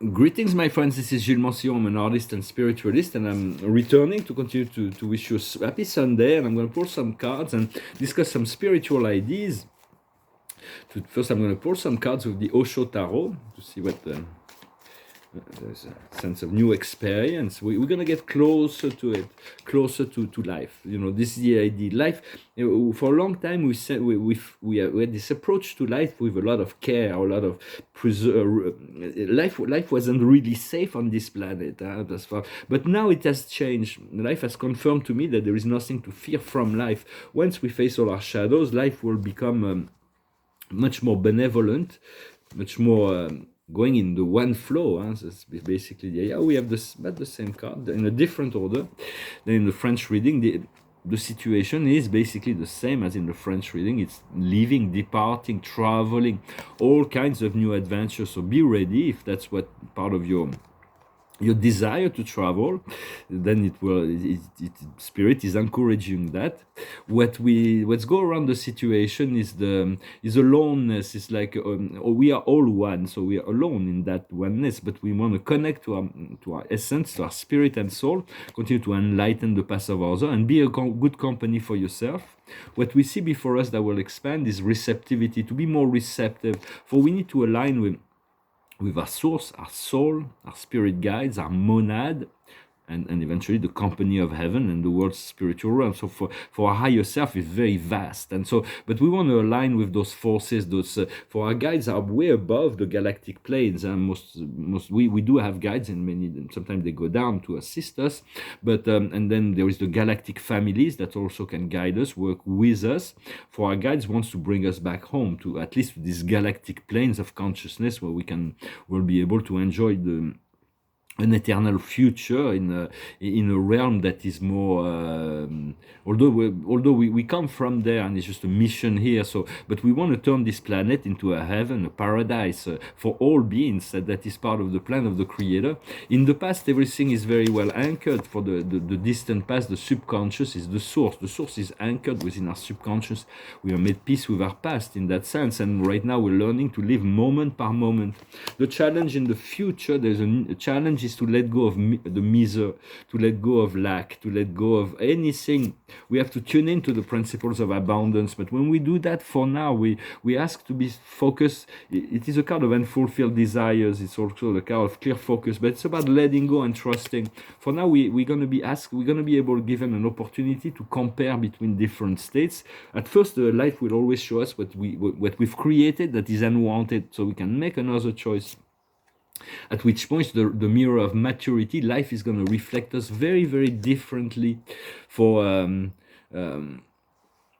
Greetings, my friends. This is Gilles Mancillon. I'm an artist and spiritualist, and I'm returning to continue to wish you a happy Sunday. And I'm going to pull some cards and discuss some spiritual ideas. First, I'm going to pull some cards with the OSHO Tarot to see what there's a sense of new experience. We're going to get closer to it, closer to life. You know, this is the idea. Life, for a long time, we had this approach to life with a lot of care, a lot of life wasn't really safe on this planet. That's far. But now it has changed. Life has confirmed to me that there is nothing to fear from life. Once we face all our shadows, life will become much more benevolent, much more going in the one flow. That's basically the idea. We have about the same card in a different order. Then in the French reading, the situation is basically the same as in the French reading. It's leaving, departing, traveling, all kinds of new adventures. So be ready if that's what part of your desire to travel, then spirit is encouraging that. What's go around the situation is aloneness. It's like we are all one, so we are alone in that oneness, but we want to connect to our essence, to our spirit and soul, continue to enlighten the path of others, and be a good company for yourself. What we see before us that will expand is receptivity, to be more receptive, for we need to align with our source, our soul, our spirit guides, our monad, and eventually the company of heaven and the world's spiritual realm. So for our higher self is very vast, and so but we want to align with those forces. Those for our guides are way above the galactic planes, and we do have guides, and many sometimes they go down to assist us, but and then there is the galactic families that also can guide us, work with us. For our guides wants to bring us back home, to at least these galactic planes of consciousness, where we'll be able to enjoy an eternal future in a realm that is more although we come from there, and it's just a mission here. So but we want to turn this planet into a heaven, a paradise for all beings. That is part of the plan of the Creator. In the past, everything is very well anchored. For the distant past, the subconscious is the source is anchored within our subconscious. We are made peace with our past in that sense, and right now we're learning to live moment by moment. The challenge in the future, there's a challenge, is to let go of the misery, to let go of lack, to let go of anything. We have to tune into the principles of abundance. But when we do that, for now, we ask to be focused. It is a card of unfulfilled desires. It's also a card of clear focus. But it's about letting go and trusting. For now, we're going to be asked. We're going to be able to give them an opportunity to compare between different states. At first, life will always show us what we've created that is unwanted, so we can make another choice. At which point, the mirror of maturity, life is going to reflect us very, very differently. For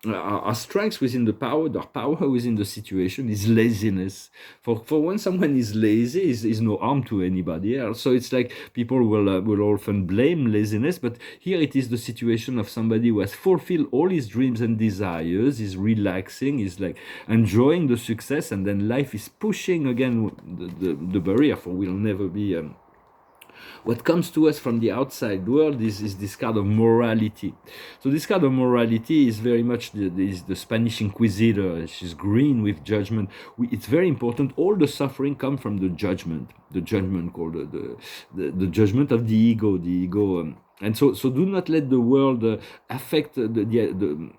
our strength within our power within the situation is laziness. For when someone is lazy, is no harm to anybody else. So it's like people will often blame laziness, but here it is the situation of somebody who has fulfilled all his dreams and desires, is relaxing, is like enjoying the success, and then life is pushing again the barrier, for we'll never be. What comes to us from the outside world is this kind of morality. So this kind of morality is very much the Spanish Inquisitor. She's green with judgment. It's very important. All the suffering comes from the judgment called the judgment of the ego. And so do not let the world affect the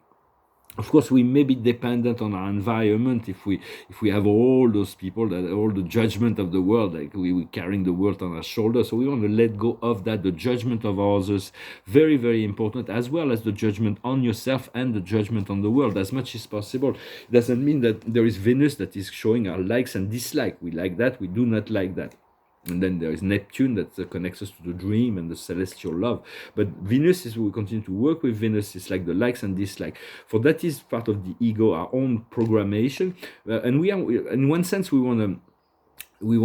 of course, we may be dependent on our environment if we have all those people, that all the judgment of the world, like we're carrying the world on our shoulders. So we want to let go of that. The judgment of others, very, very important, as well as the judgment on yourself and the judgment on the world, as much as possible. It doesn't mean that there is Venus that is showing our likes and dislikes. We like that, we do not like that. And then there is Neptune that connects us to the dream and the celestial love. But Venus is, we continue to work with Venus. It's like the likes and dislikes. For that is part of the ego, our own programmation. And we are, in one sense, we want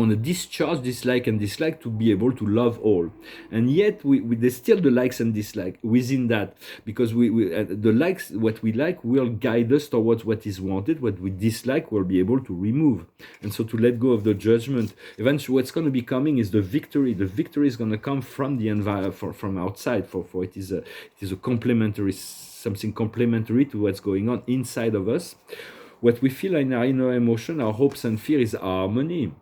to discharge this like and dislike to be able to love all, and yet there's still the likes and dislike within that, because the likes, what we like, will guide us towards what is wanted. What we dislike, we'll be able to remove. And so to let go of the judgment, eventually what's going to be coming is the victory. The victory is going to come from the environment, from outside. For it is a complementary, something complementary to what's going on inside of us. What we feel in our inner emotion, our hopes and fear, is harmony.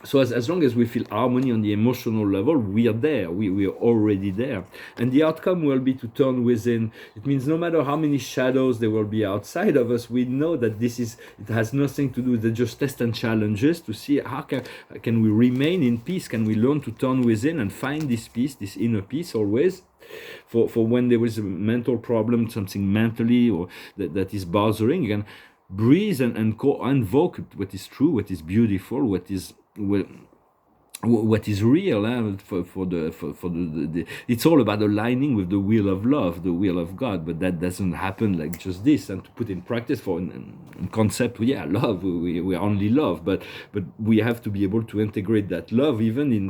So as long as we feel harmony on the emotional level, we are there. We are already there. And the outcome will be to turn within. It means no matter how many shadows there will be outside of us, we know that it has nothing to do with just tests and challenges to see how can we remain in peace? Can we learn to turn within and find this peace, this inner peace always? For when there is a mental problem, something mentally or that is bothering, you can breathe and invoke what is true, what is beautiful, what is real, it's all about aligning with the will of love, the will of God. But that doesn't happen like just this. And to put in practice for in concept, love, we only love, but we have to be able to integrate that love even in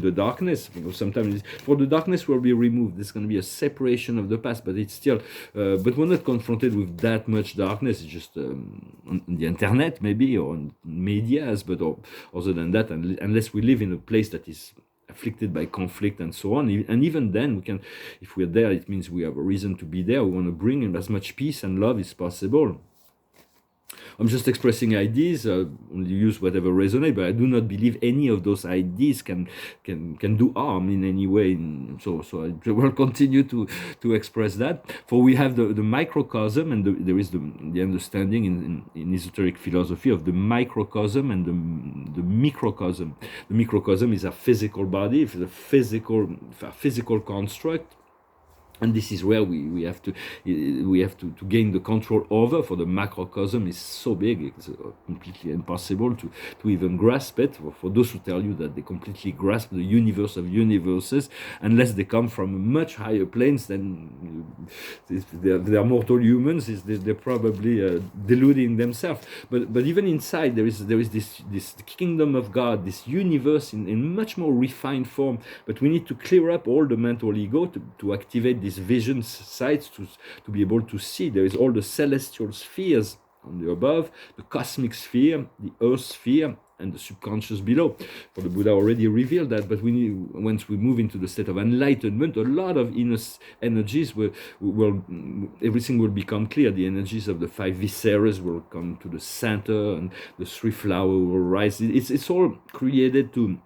the darkness. Sometimes for the darkness will be removed, there's going to be a separation of the past, but it's still but we're not confronted with that much darkness. It's just on the internet maybe, or on medias, but other than that, unless we live in a place that is afflicted by conflict and so on, and even then we can, if we're there, it means we have a reason to be there. We want to bring in as much peace and love as possible. I'm just expressing ideas, use whatever resonate, but I do not believe any of those ideas can do harm in any way. So I will continue to express that. For we have the microcosm, and there is the understanding in esoteric philosophy of the microcosm and the microcosm. The microcosm is a physical body, it's a physical construct. And this is where we have to gain the control over. For the macrocosm is so big, it's completely impossible to even grasp it. For those who tell you that they completely grasp the universe of universes, unless they come from much higher planes than they are mortal humans, they're probably deluding themselves. But even inside there is this kingdom of God, this universe in much more refined form. But we need to clear up all the mental ego to activate these vision sights to be able to see. There is all the celestial spheres on the above, the cosmic sphere, the earth sphere, and the subconscious below. For the Buddha already revealed that, but once we move into the state of enlightenment, a lot of inner energies will everything will become clear. The energies of the 5 visceras will come to the center, and the 3 flower will rise. It's all created to.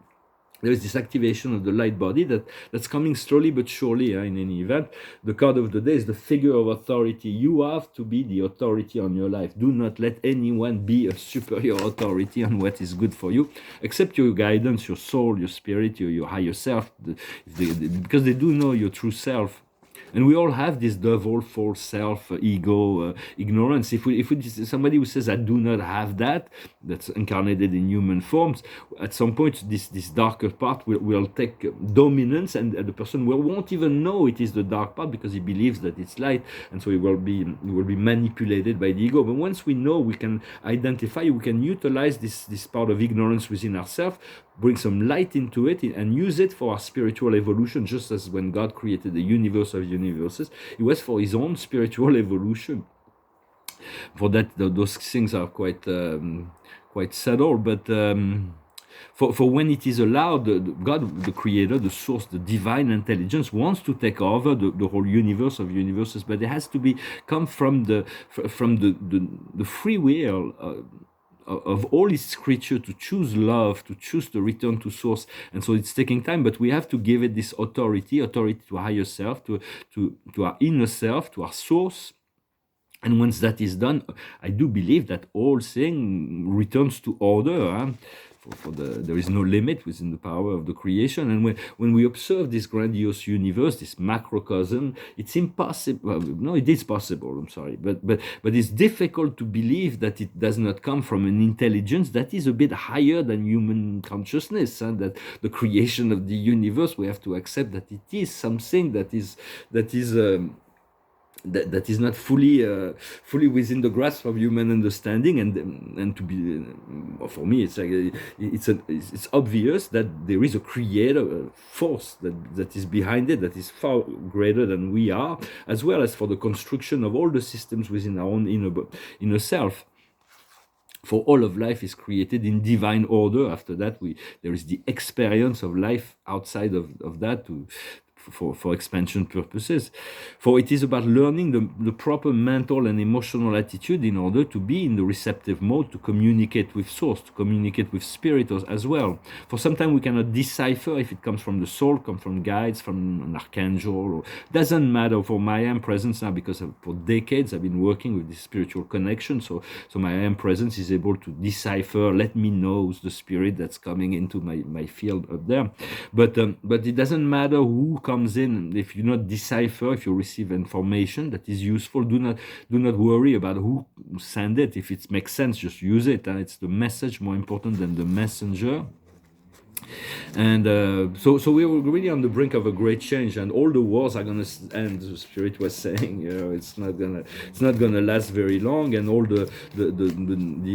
There is this activation of the light body that's coming slowly but surely. In any event, the card of the day is the figure of authority. You have to be the authority on your life. Do not let anyone be a superior authority on what is good for you, except your guidance, your soul, your spirit, your higher self, because they do know your true self. And we all have this devil, false self, ego, ignorance. If somebody who says I do not have that's incarnated in human forms, at some point this darker part will take dominance, and the person won't even know it is the dark part because he believes that it's light, and so he will be manipulated by the ego. But once we know, we can identify, we can utilize this part of ignorance within ourselves, bring some light into it, and use it for our spiritual evolution. Just as when God created the universe of universes, it was for his own spiritual evolution. For that, those things are quite subtle, but for when it is allowed, God, the creator, the source, the divine intelligence wants to take over the whole universe of universes, but it has to come from the free will of all its creatures to choose love, to choose to return to source. And so it's taking time, but we have to give it this authority to our higher self, to our inner self, to our source. And once that is done, I do believe that all thing returns to order. There is no limit within the power of the creation. And when we observe this grandiose universe, this macrocosm, it's impossible. No, it is possible. I'm sorry, but it's difficult to believe that it does not come from an intelligence that is a bit higher than human consciousness. And that the creation of the universe, we have to accept that it is something that is not fully within the grasp of human understanding, and to be for me, it's like it's obvious that there is a creator force that is behind it, that is far greater than we are, as well as for the construction of all the systems within our own inner self. For all of life is created in divine order. After that, there is the experience of life outside of that for expansion purposes. For it is about learning the proper mental and emotional attitude in order to be in the receptive mode to communicate with source, to communicate with spirit as well. For sometimes we cannot decipher if it comes from the soul, comes from guides, from an archangel, or doesn't matter. For my I am presence now, because for decades I've been working with this spiritual connection, so my I am presence is able to decipher, let me know who's the spirit that's coming into my field up there. But it doesn't matter who comes in. If you not decipher, if you receive information that is useful, do not worry about who send it. If it makes sense, just use it. It's the message more important than the messenger. And so we were really on the brink of a great change, and all the wars are gonna end. The spirit was saying, it's not gonna last very long, and all the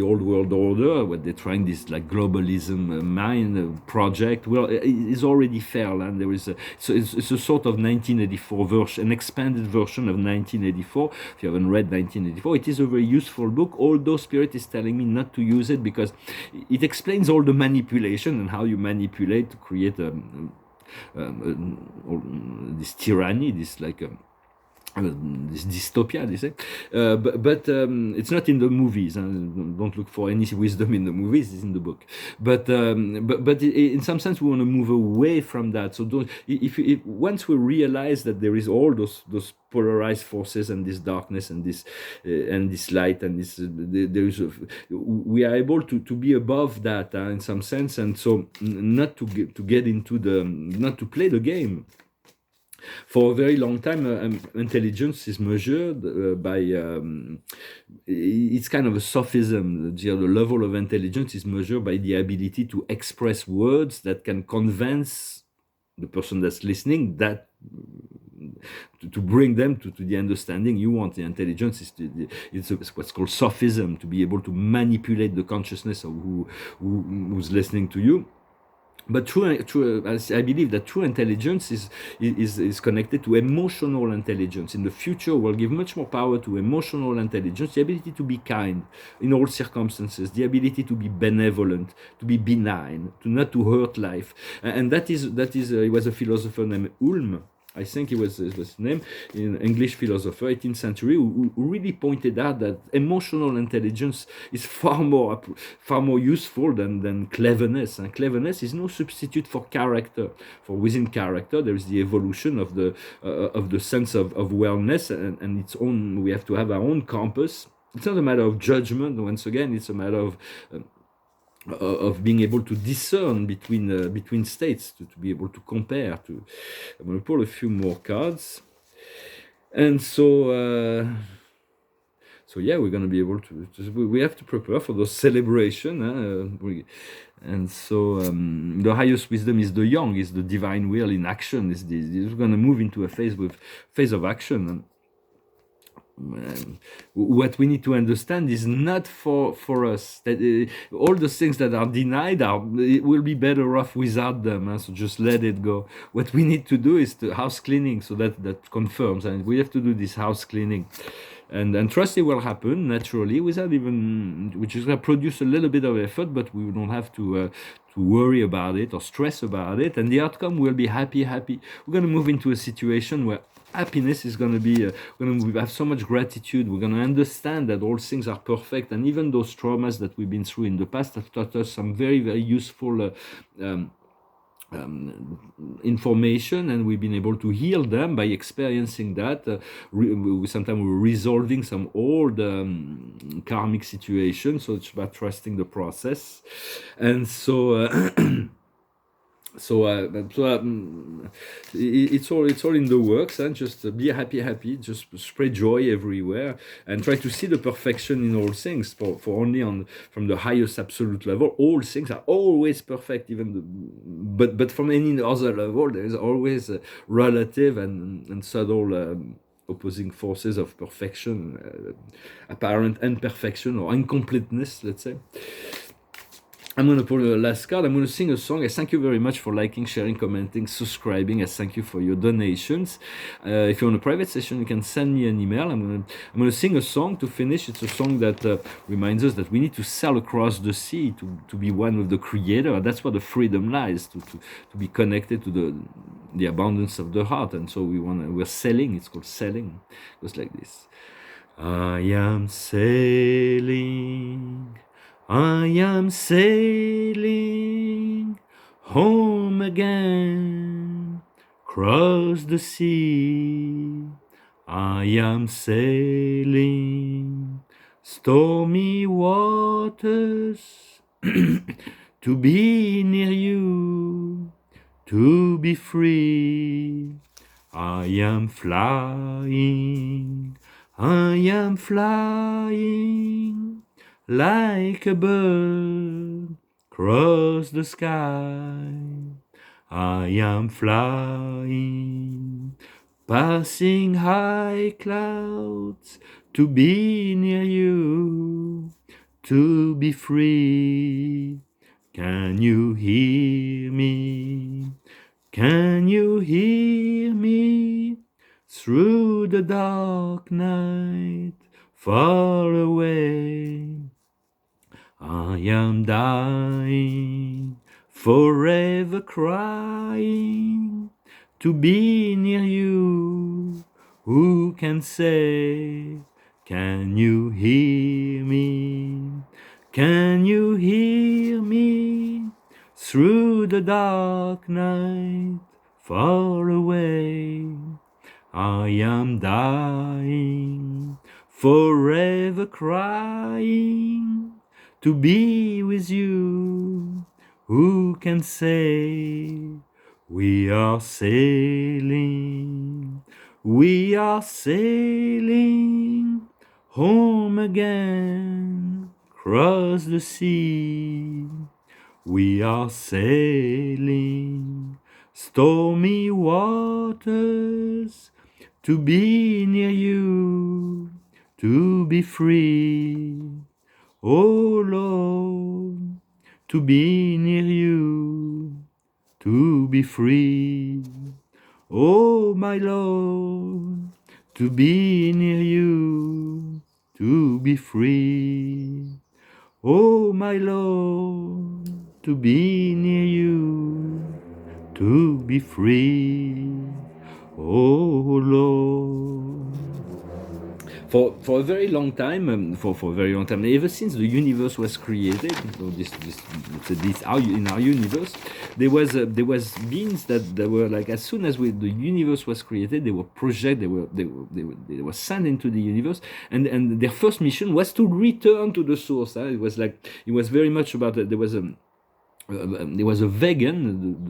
old world order, what they're trying, this like globalism mind project, well, is already failed, and there is it's a sort of 1984 version, an expanded version of 1984. If you haven't read 1984, it is a very useful book. Although spirit is telling me not to use it because it explains all the manipulation and how you manipulate to create this tyranny, this like this dystopia, they say, but it's not in the movies. Don't look for any wisdom in the movies; it's in the book. But in some sense, we want to move away from that. So if once we realize that there is all those polarized forces and this darkness and this light and this, we are able to be above that in some sense, and so not to get into not to play the game. For a very long time, intelligence is measured by, it's kind of a sophism. The level of intelligence is measured by the ability to express words that can convince the person that's listening, that to bring them to the understanding you want. The intelligence is it's what's called sophism, to be able to manipulate the consciousness of who's listening to you. But I believe that true intelligence is connected to emotional intelligence. In the future, we'll give much more power to emotional intelligence, the ability to be kind in all circumstances, the ability to be benevolent, to be benign, not to hurt life. And that is he was a philosopher named Ulm. I think it was his name, an English philosopher, 18th century, who really pointed out that emotional intelligence is far more useful than cleverness. And cleverness is no substitute for character. For within character, there is the evolution of the sense of wellness and its own. We have to have our own compass. It's not a matter of judgment. Once again, it's a matter of being able to discern between states, to be able to compare. I'm going to pull a few more cards, and so yeah, we're going to be able to we have to prepare for those celebration. And so the highest wisdom is the young, is the divine will in action. We're going to move into a phase of action. What we need to understand is not for us that all the things that are denied it will be better off without them, so just let it go. What we need to do is the house cleaning, so that confirms, and we have to do this house cleaning, and trust it will happen naturally without even, which is going to produce a little bit of effort, but we don't have to worry about it or stress about it, and the outcome will be happy. We're going to move into a situation where happiness is going to be, we have so much gratitude. We're going to understand that all things are perfect, and even those traumas that we've been through in the past have taught us some very, very useful information, and we've been able to heal them by experiencing that. Sometimes we're resolving some old karmic situations, so it's about trusting the process. And so it's all in the works, and just be happy, just spread joy everywhere, and try to see the perfection in all things. For only from the highest absolute level, all things are always perfect, but from any other level, there is always a relative and subtle opposing forces of perfection, apparent imperfection or incompleteness, let's say. I'm going to pull the last card. I'm going to sing a song. I thank you very much for liking, sharing, commenting, subscribing. I thank you for your donations. If you're on a private session, you can send me an email. I'm going to sing a song to finish. It's a song that reminds us that we need to sail across the sea to be one with the Creator. That's where the freedom lies, to be connected to the abundance of the heart. And so we're selling. It's called selling. It goes like this. I am sailing, I am sailing home again, cross the sea. I am sailing stormy waters to be near you, to be free. I am flying, I am flying like a bird across the sky. I am flying, passing high clouds to be near you, to be free. Can you hear me? Can you hear me? Through the dark night, far away, I am dying, forever crying, to be near you. Who can say, can you hear me? Can you hear me? Through the dark night, far away, I am dying, forever crying, to be with you. Who can say, we are sailing home again, across the sea. We are sailing stormy waters to be near you, to be free. Oh Lord, to be near you, to be free. Oh my Lord, to be near you, to be free. Oh my Lord, to be near you, to be free. Oh Lord. For a very long time, for a very long time, ever since the universe was created, so in our universe, there was beings that were like, as soon as the universe was created, they were projected, they were sent into the universe, and their first mission was to return to the source. It was very much about there was a vegan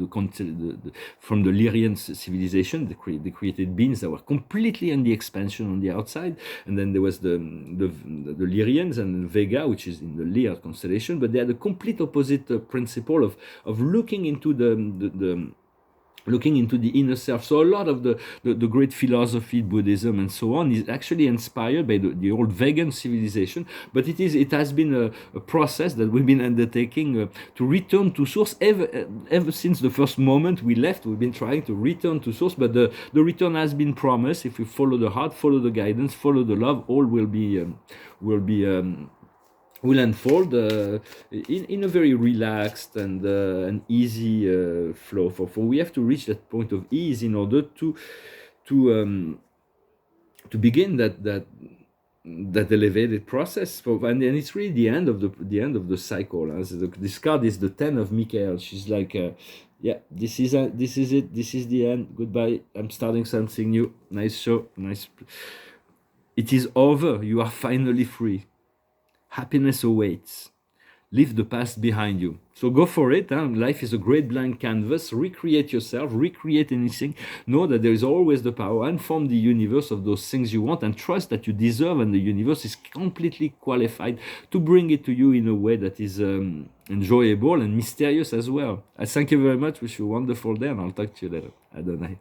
from the Lyrian civilization. They created beings that were completely on the expansion on the outside, and then there was the Lyrians and Vega, which is in the Lyre constellation, but they had a complete opposite principle of looking into looking into the inner self. So a lot of the great philosophy, Buddhism and so on, is actually inspired by the old vegan civilization, but it has been a process that we've been undertaking to return to source ever since the first moment we left. We've been trying to return to source, but the return has been promised. If we follow the heart, follow the guidance, follow the love, all will unfold in a very relaxed and easy flow. For we have to reach that point of ease in order to begin that elevated process. And it's really the end of the cycle. This card is the 10 of Michael. She's like, yeah, this is it. This is the end. Goodbye. I'm starting something new. Nice show. Nice. It is over. You are finally free. Happiness awaits. Leave the past behind you. So go for it. Life is a great blank canvas. Recreate yourself. Recreate anything. Know that there is always the power. Inform the universe of those things you want, and trust that you deserve, and the universe is completely qualified to bring it to you in a way that is enjoyable and mysterious as well. I thank you very much. Wish you a wonderful day, and I'll talk to you later. Adonai.